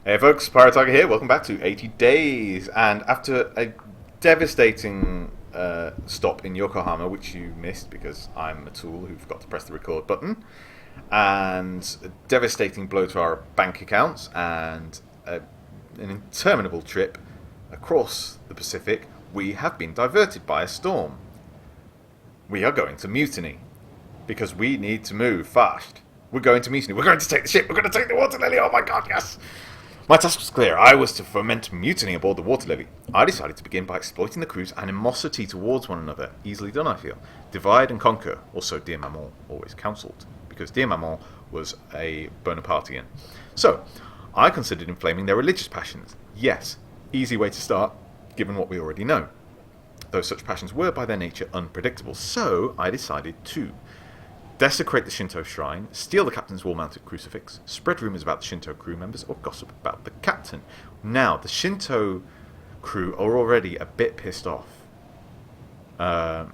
Hey folks, Pirate Tiger here. Welcome back to 80 Days. And after a devastating stop in Yokohama, which you missed because I'm a tool who forgot to press the record button, and a devastating blow to our bank accounts, and an interminable trip across the Pacific, we have been diverted by a storm. We are going to Mutiny because we need to move fast. We're going to Mutiny. We're going to take the ship. We're going to take the water lily. Oh my god, yes! My task was clear. I was to foment mutiny aboard the water lily. I decided to begin by exploiting the crew's animosity towards one another. Easily done, I feel. Divide and conquer, also dear Maman always counselled, because dear Maman was a Bonapartian. So, I considered inflaming their religious passions. Yes, easy way to start, given what we already know. Though such passions were by their nature unpredictable, so I decided to desecrate the Shinto shrine, steal the captain's wall-mounted crucifix, spread rumours about the Shinto crew members, or gossip about the captain. Now, the Shinto crew are already a bit pissed off.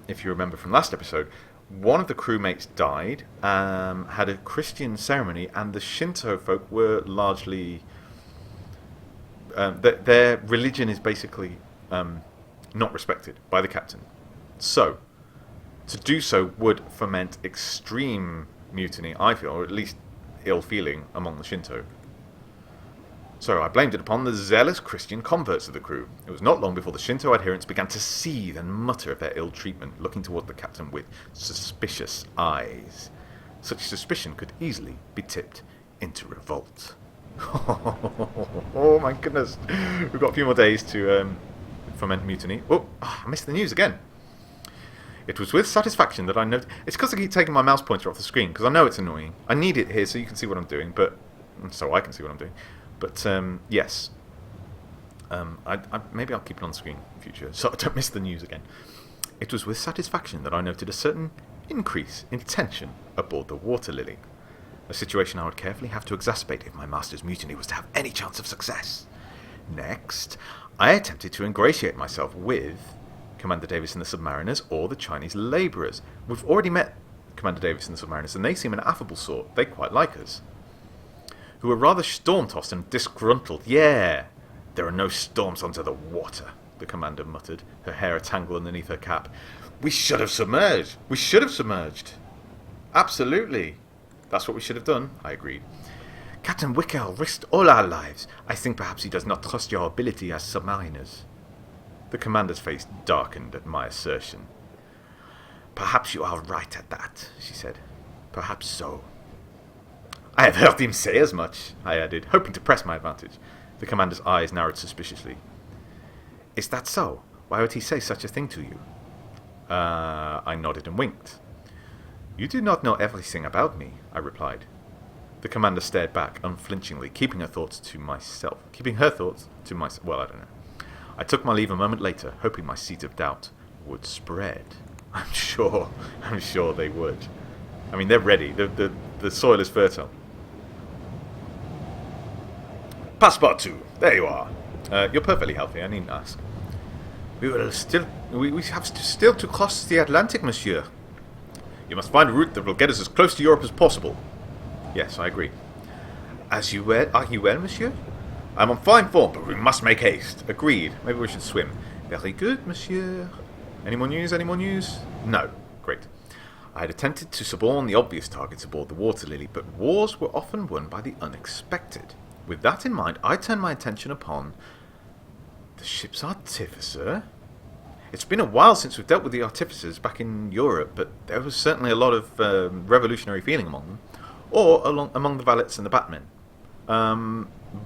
If you remember from last episode, one of the crewmates died, had a Christian ceremony, and the Shinto folk were largely... their religion is basically not respected by the captain. So, to do so would foment extreme mutiny, I feel, or at least ill feeling among the Shinto. So I blamed it upon the zealous Christian converts of the crew. It was not long before the Shinto adherents began to seethe and mutter of their ill treatment, looking toward the captain with suspicious eyes. Such suspicion could easily be tipped into revolt. Oh my goodness. We've got a few more days to foment mutiny. Oh, I missed the news again. It was with satisfaction that I noted... It's because I keep taking my mouse pointer off the screen, because I know it's annoying. I need it here so you can see what I'm doing, but... So I can see what I'm doing. But, yes. Maybe I'll keep it on screen in future, so I don't miss the news again. It was with satisfaction that I noted a certain increase in tension aboard the Water Lily. A situation I would carefully have to exacerbate if my master's mutiny was to have any chance of success. Next, I attempted to ingratiate myself with Commander Davis and the Submariners, or the Chinese labourers. We've already met Commander Davis and the Submariners, and they seem an affable sort. They quite like us. Who are rather storm-tossed and disgruntled. Yeah, there are no storms under the water, the commander muttered, her hair a tangle underneath her cap. We should have submerged. We should have submerged. Absolutely. That's what we should have done, I agreed. Captain Wickel risked all our lives. I think perhaps he does not trust your ability as submariners. The commander's face darkened at my assertion. Perhaps you are right at that, she said. Perhaps so. I have heard him say as much, I added, hoping to press my advantage. The commander's eyes narrowed suspiciously. Is that so? Why would he say such a thing to you? I nodded and winked. You do not know everything about me, I replied. The commander stared back unflinchingly, keeping her thoughts to myself. Well, I don't know. I took my leave a moment later, hoping my seed of doubt would spread. I'm sure they would. I mean, they're ready. The soil is fertile. Passepartout, there you are. You're perfectly healthy, I needn't ask. We have still to cross the Atlantic, monsieur. You must find a route that will get us as close to Europe as possible. Yes, I agree. Are you well, monsieur? I'm on fine form, but we must make haste. Agreed. Maybe we should swim. Very good, monsieur. Any more news? No. Great. I had attempted to suborn the obvious targets aboard the Water Lily, but wars were often won by the unexpected. With that in mind, I turned my attention upon the ship's artificer. It's been a while since we've dealt with the artificers back in Europe, but there was certainly a lot of revolutionary feeling among them. Or among the valets and the batmen.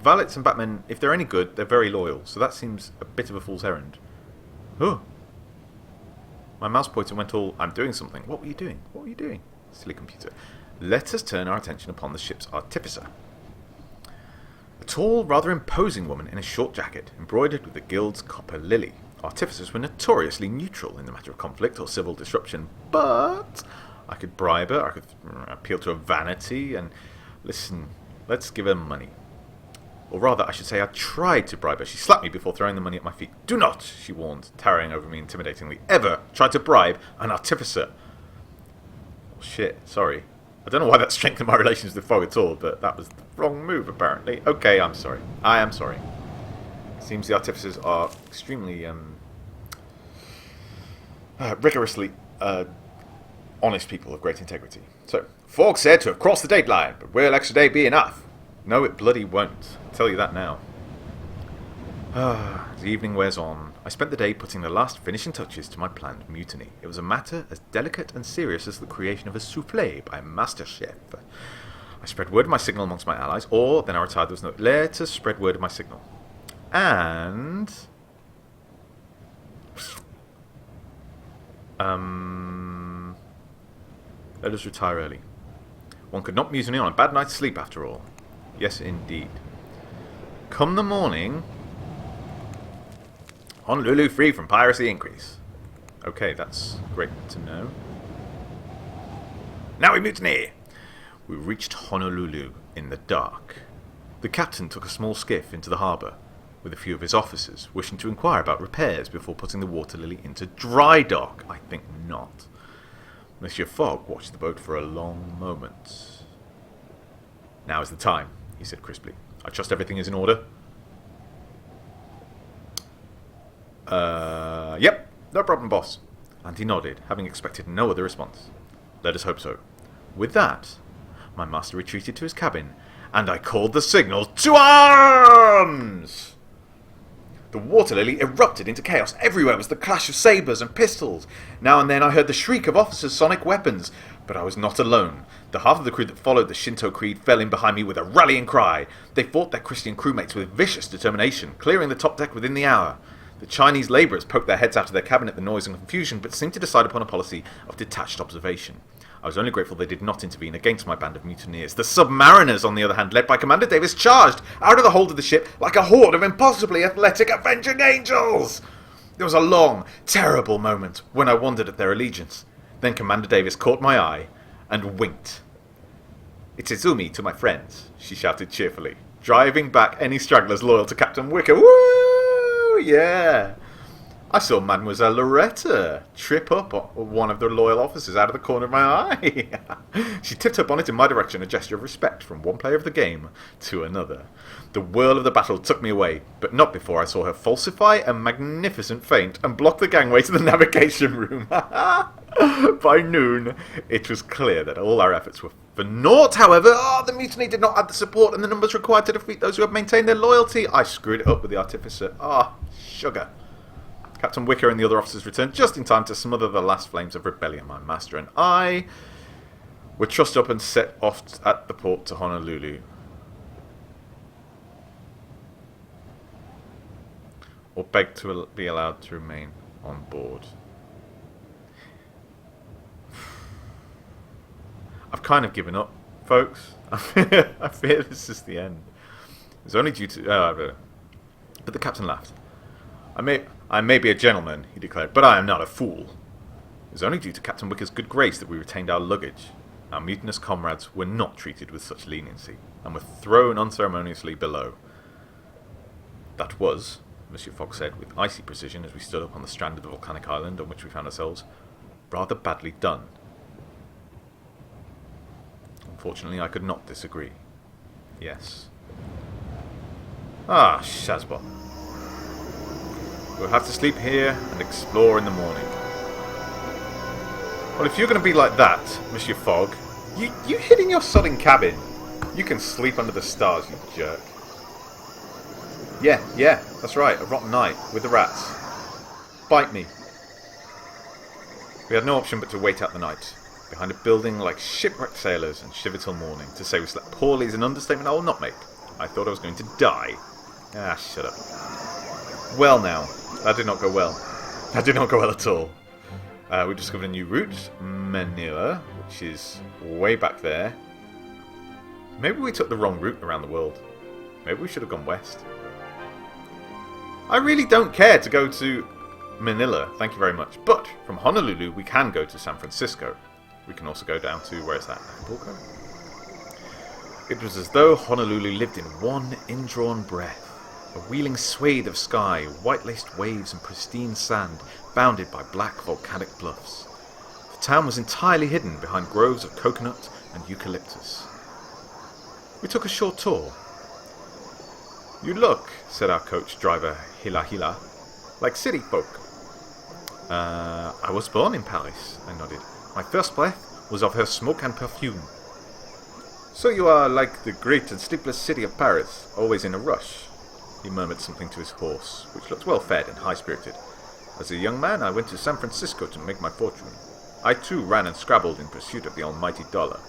Valets and batmen, if they're any good, they're very loyal, so that seems a bit of a fool's errand. Oh. My mouse pointer went all, I'm doing something. What were you doing? Silly computer. Let us turn our attention upon the ship's artificer. A tall, rather imposing woman in a short jacket, embroidered with the guild's copper lily. Artificers were notoriously neutral in the matter of conflict or civil disruption, but I could bribe her, I could appeal to her vanity, and listen, let's give her money. Or rather, I should say I tried to bribe her. She slapped me before throwing the money at my feet. Do not, she warned, towering over me intimidatingly, ever try to bribe an artificer. Oh, shit, sorry. I don't know why that strengthened my relations with Fogg at all, but that was the wrong move, apparently. Okay, I'm sorry. I am sorry. Seems the artificers are extremely rigorously honest people of great integrity. So, Fogg said to have crossed the date line, but will extra day be enough? No, it bloody won't. I'll tell you that now. As the evening wears on, I spent the day putting the last finishing touches to my planned mutiny. It was a matter as delicate and serious as the creation of a soufflé by a master chef. I spread word of my signal amongst my allies, or then I retired. There was no let us spread word of my signal. And let us retire early. One could not mutiny on a bad night's sleep after all. Yes, indeed. Come the morning, Honolulu free from piracy increase. Okay, that's great to know. Now we mutiny! We reached Honolulu in the dark. The captain took a small skiff into the harbour, with a few of his officers, wishing to inquire about repairs before putting the Water Lily into dry dock. I think not. Mr Fogg watched the boat for a long moment. Now is the time, he said crisply. I trust everything is in order. Yep, no problem, boss. And he nodded, having expected no other response. Let us hope so. With that, my master retreated to his cabin, and I called the signal to arms! The Water Lily erupted into chaos. Everywhere was the clash of sabres and pistols. Now and then I heard the shriek of officers' sonic weapons. But I was not alone. The half of the crew that followed the Shinto creed fell in behind me with a rallying cry. They fought their Christian crewmates with vicious determination, clearing the top deck within the hour. The Chinese labourers poked their heads out of their cabin at the noise and confusion, but seemed to decide upon a policy of detached observation. I was only grateful they did not intervene against my band of mutineers. The submariners, on the other hand, led by Commander Davis, charged out of the hold of the ship like a horde of impossibly athletic avenging angels. There was a long, terrible moment when I wondered at their allegiance. Then Commander Davis caught my eye and winked. It's Izumi to my friends, she shouted cheerfully, driving back any stragglers loyal to Captain Wicker. Woo! Yeah! I saw Mademoiselle Loretta trip up one of the loyal officers out of the corner of my eye. She tipped her bonnet in my direction, a gesture of respect from one player of the game to another. The whirl of the battle took me away, but not before I saw her falsify a magnificent feint and block the gangway to the navigation room. By noon, it was clear that all our efforts were for naught, however. The mutiny did not have the support and the numbers required to defeat those who had maintained their loyalty. I screwed it up with the artificer. Sugar. Captain Wicker and the other officers returned just in time to smother the last flames of rebellion. My master and I were trussed up and set off at the port to Honolulu. Or begged to be allowed to remain on board. I've kind of given up, folks. I fear this is the end. It's only due to... but the captain laughed. I may be a gentleman, he declared, but I am not a fool. It was only due to Captain Wicker's good grace that we retained our luggage. Our mutinous comrades were not treated with such leniency, and were thrown unceremoniously below. That was, Mr Fogg said with icy precision as we stood up on the strand of the volcanic island on which we found ourselves, rather badly done. Unfortunately, I could not disagree. Yes. Shazbot. We'll have to sleep here and explore in the morning. Well, if you're going to be like that, Mr Fogg, you hid in your sodding cabin. You can sleep under the stars, you jerk. Yeah, that's right, a rotten night with the rats. Bite me. We had no option but to wait out the night, behind a building like shipwrecked sailors and shiver till morning. To say we slept poorly is an understatement I will not make. I thought I was going to die. Shut up. Well now, that did not go well. That did not go well at all. We discovered a new route, Manila, which is way back there. Maybe we took the wrong route around the world. Maybe we should have gone west. I really don't care to go to Manila, thank you very much. But from Honolulu, we can go to San Francisco. We can also go down to, where is that? Acapulco? It was as though Honolulu lived in one indrawn breath. A wheeling swathe of sky, white-laced waves and pristine sand, bounded by black volcanic bluffs. The town was entirely hidden behind groves of coconut, and eucalyptus. We took a short tour. "You look," said our coach driver Hila Hila, "like city folk." I was born in Paris," I nodded. "My first breath was of her smoke and perfume." "So you are like the great and sleepless city of Paris, always in a rush." He murmured something to his horse, which looked well fed and high-spirited. "As a young man, I went to San Francisco to make my fortune. I too ran and scrabbled in pursuit of the almighty dollar."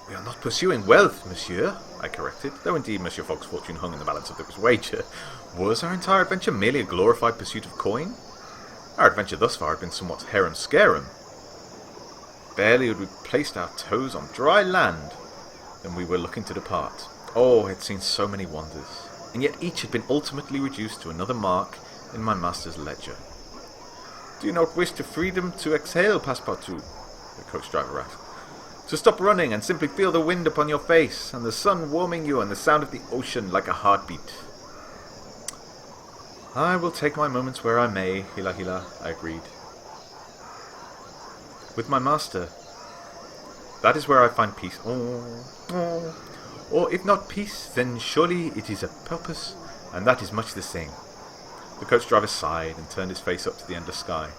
"We are not pursuing wealth, monsieur," I corrected, though indeed Mr Fogg's fortune hung in the balance of this wager. Was our entire adventure merely a glorified pursuit of coin? Our adventure thus far had been somewhat harum-scarum. Barely had we placed our toes on dry land than we were looking to depart. Oh, I had seen so many wonders, and yet each had been ultimately reduced to another mark in my master's ledger. "Do you not wish to freedom to exhale, Passepartout?" the coach driver asked. "To stop running and simply feel the wind upon your face, and the sun warming you, and the sound of the ocean like a heartbeat?" "I will take my moments where I may, Hila Hila," I agreed. "With my master, that is where I find peace. Or if not peace, then surely it is a purpose, and that is much the same." The coach driver sighed and turned his face up to the endless sky.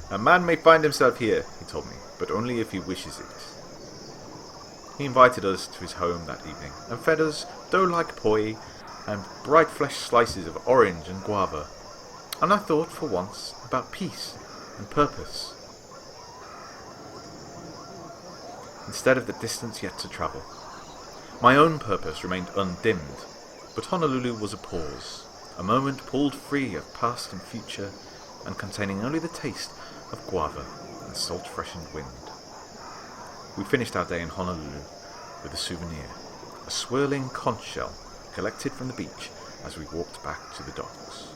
"A man may find himself here," he told me, "but only if he wishes it." He invited us to his home that evening, and fed us dough-like poi and bright flesh slices of orange and guava, and I thought for once about peace and purpose, instead of the distance yet to travel. My own purpose remained undimmed, but Honolulu was a pause, a moment pulled free of past and future, and containing only the taste of guava and salt-freshened wind. We finished our day in Honolulu with a souvenir, a swirling conch shell collected from the beach as we walked back to the docks.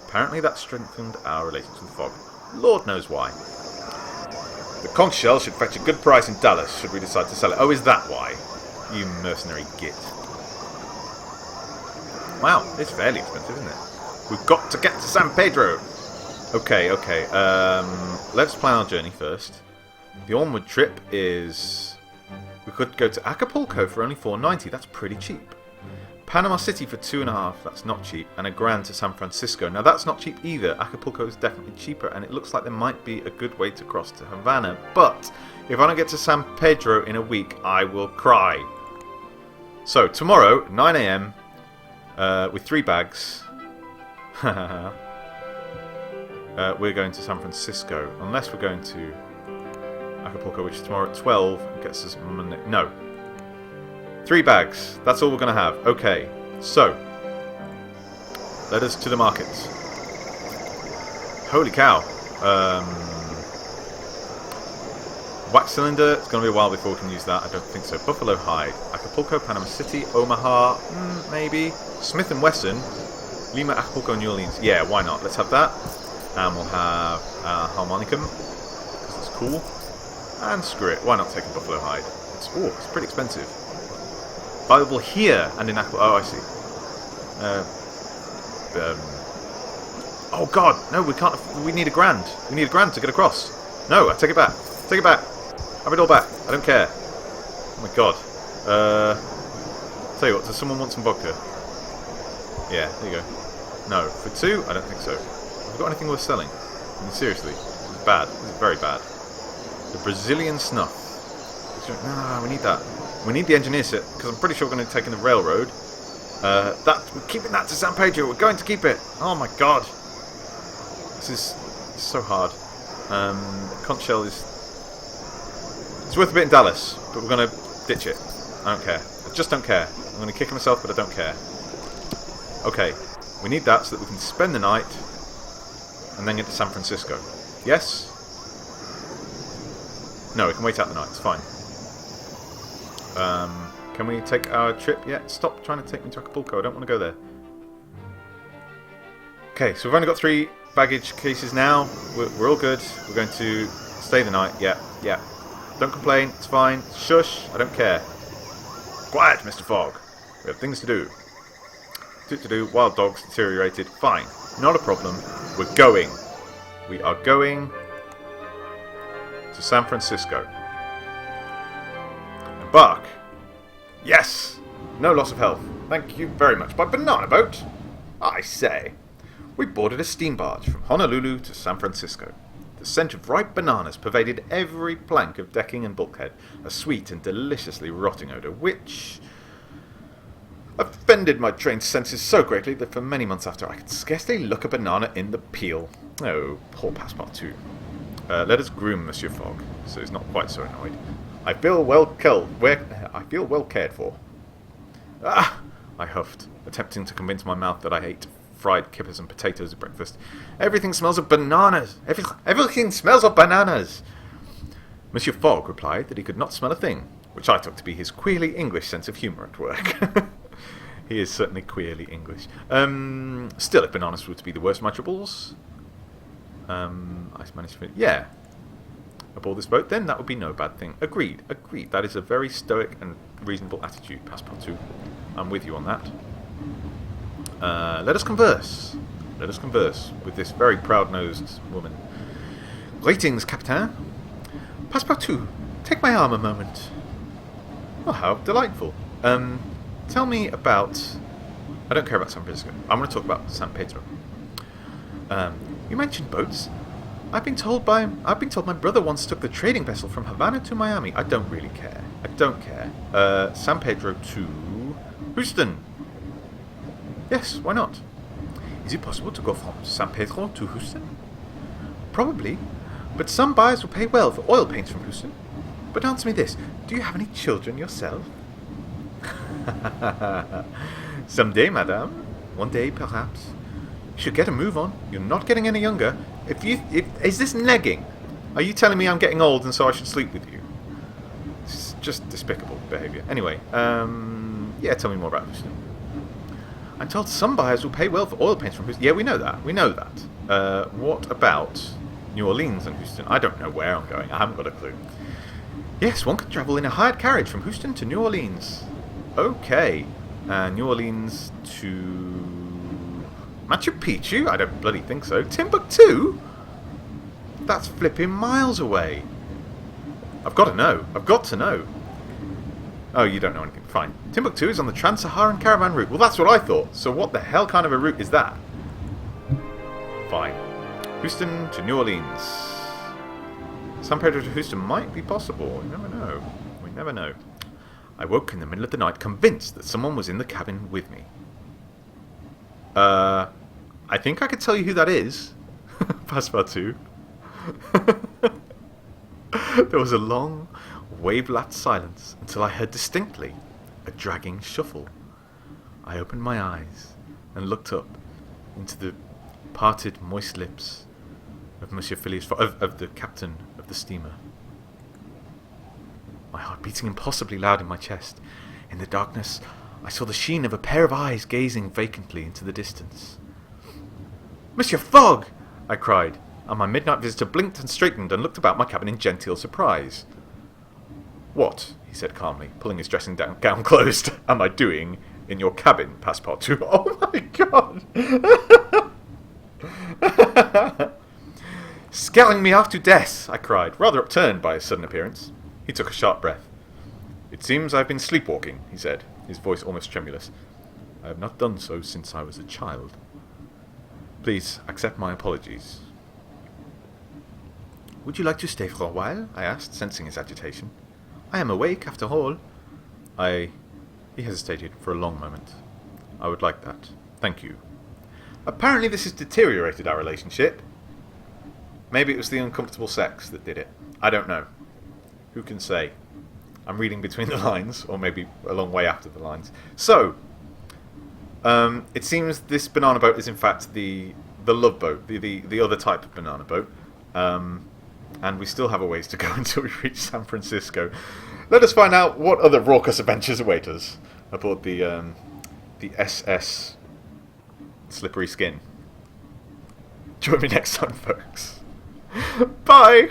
Apparently that strengthened our relations with Fogg. Lord knows why. The conch shell should fetch a good price in Dallas should we decide to sell it. Oh, is that why? You mercenary git. Wow, it's fairly expensive, isn't it? We've got to get to San Pedro! Okay. Let's plan our journey first. The onward trip is... We could go to Acapulco for only $4.90. That's pretty cheap. Panama City for $2.50. That's not cheap. And $1,000 to San Francisco. Now that's not cheap either. Acapulco is definitely cheaper, and it looks like there might be a good way to cross to Havana. But if I don't get to San Pedro in a week, I will cry. So tomorrow, 9 a.m. With 3 bags. We're going to San Francisco, unless we're going to Acapulco, which is tomorrow at 12 and gets us Monday. No. 3 bags. That's all we're going to have. Okay. So, let us to the market. Holy cow. Wax cylinder. It's going to be a while before we can use that. I don't think so. Buffalo hide. Acapulco, Panama City, Omaha. Maybe. Smith & Wesson. Lima, Acapulco, New Orleans. Yeah, why not? Let's have that. And we'll have harmonicum, because it's cool. And screw it, why not take a buffalo hide? It's pretty expensive. Valuable here and in Acapulco. Oh, I see. Oh god, no, we can't. We need $1,000. We need $1,000 to get across. No, I take it back. Take it back. Have it all back. I don't care. Oh my god. Tell you what, does someone want some vodka? Yeah, there you go. No, for 2, I don't think so. Have we got anything worth selling? I mean, seriously, this is bad. This is very bad. The Brazilian snuff. No, we need that. We need the engineer set, because I'm pretty sure we're going to take in the railroad. We're keeping that to San Pedro. We're going to keep it. Oh my god. This is so hard. Conch shell is... It's worth a bit in Dallas, but we're going to ditch it. I don't care. I just don't care. I'm going to kick myself, but I don't care. Okay. We need that so that we can spend the night and then get to San Francisco. Yes? No, we can wait out the night. It's fine. Can we take our trip yet? Stop trying to take me to Acapulco. I don't want to go there. Okay, so we've only got 3 baggage cases now. We're all good. We're going to stay the night. Yeah. Don't complain. It's fine. Shush. I don't care. Quiet, Mr. Fogg. We have things to do. Wild dogs deteriorated. Fine. Not a problem. We're going. We are going to San Francisco. Embark. Yes! No loss of health. Thank you very much. By banana boat? I say. We boarded a steam barge from Honolulu to San Francisco. The scent of ripe bananas pervaded every plank of decking and bulkhead, a sweet and deliciously rotting odour which offended my trained senses so greatly that for many months after I could scarcely look a banana in the peel. Oh, poor Passepartout. Let us groom Mr Fogg, so he's not quite so annoyed. I feel well cared for. Ah! I huffed, attempting to convince my mouth that I ate fried kippers and potatoes at breakfast. Everything smells of bananas! Everything smells of bananas! Mr Fogg replied that he could not smell a thing, which I took to be his queerly English sense of humour at work. He is certainly queerly English. Still, if bananas were to be the worst of my troubles, I managed to... Yeah. Aboard this boat, then that would be no bad thing. Agreed. That is a very stoic and reasonable attitude, Passepartout. I'm with you on that. Let us converse. Let us converse with this very proud-nosed woman. Greetings, Captain. Passepartout, take my arm a moment. Oh, how delightful. Tell me about... I don't care about San Francisco. I'm going to talk about San Pedro. You mentioned boats. I've been told my brother once took the trading vessel from Havana to Miami. I don't really care. I don't care. San Pedro to Houston. Yes, why not? Is it possible to go from San Pedro to Houston? Probably, but some buyers will pay well for oil paints from Houston. But answer me this, do you have any children yourself? Someday, madame. One day, perhaps. You should get a move on. You're not getting any younger. Is this negging? Are you telling me I'm getting old and so I should sleep with you? It's just despicable behaviour. Anyway, yeah, tell me more about Houston. I'm told some buyers will pay well for oil paints from Houston. Yeah, we know that. What about New Orleans and Houston? I don't know where I'm going. I haven't got a clue. Yes, one could travel in a hired carriage from Houston to New Orleans. Okay. New Orleans to Machu Picchu? I don't bloody think so. Timbuktu? That's flipping miles away. I've got to know. Oh, you don't know anything. Fine. Timbuktu is on the Trans-Saharan Caravan route. Well, that's what I thought. So what the hell kind of a route is that? Fine. Houston to New Orleans. San Pedro to Houston might be possible. We never know. I woke in the middle of the night convinced that someone was in the cabin with me. I think I could tell you who that is. Passepartout. There was a long, wave-lapped silence until I heard distinctly a dragging shuffle. I opened my eyes and looked up into the parted, moist lips of Monsieur Phileas Fogg, of the captain of the steamer. My heart beating impossibly loud in my chest. In the darkness, I saw the sheen of a pair of eyes gazing vacantly into the distance. "Mr Fogg!" I cried, and my midnight visitor blinked and straightened and looked about my cabin in genteel surprise. "What?" he said calmly, pulling his dressing gown closed. "Am I doing in your cabin, Passepartout?" Oh my god! "Scaring me half to death!" I cried, rather upturned by his sudden appearance. He took a sharp breath. "It seems I've been sleepwalking," he said, his voice almost tremulous. "I have not done so since I was a child. Please accept my apologies." "Would you like to stay for a while?" I asked, sensing his agitation. "I am awake, after all." He hesitated for a long moment. "I would like that. Thank you." Apparently this has deteriorated our relationship. Maybe it was the uncomfortable sex that did it. I don't know. Who can say? I'm reading between the lines, or maybe a long way after the lines. So, it seems this banana boat is in fact the love boat, the other type of banana boat. And we still have a ways to go until we reach San Francisco. Let us find out what other raucous adventures await us aboard the SS Slippery Skin. Join me next time, folks. Bye!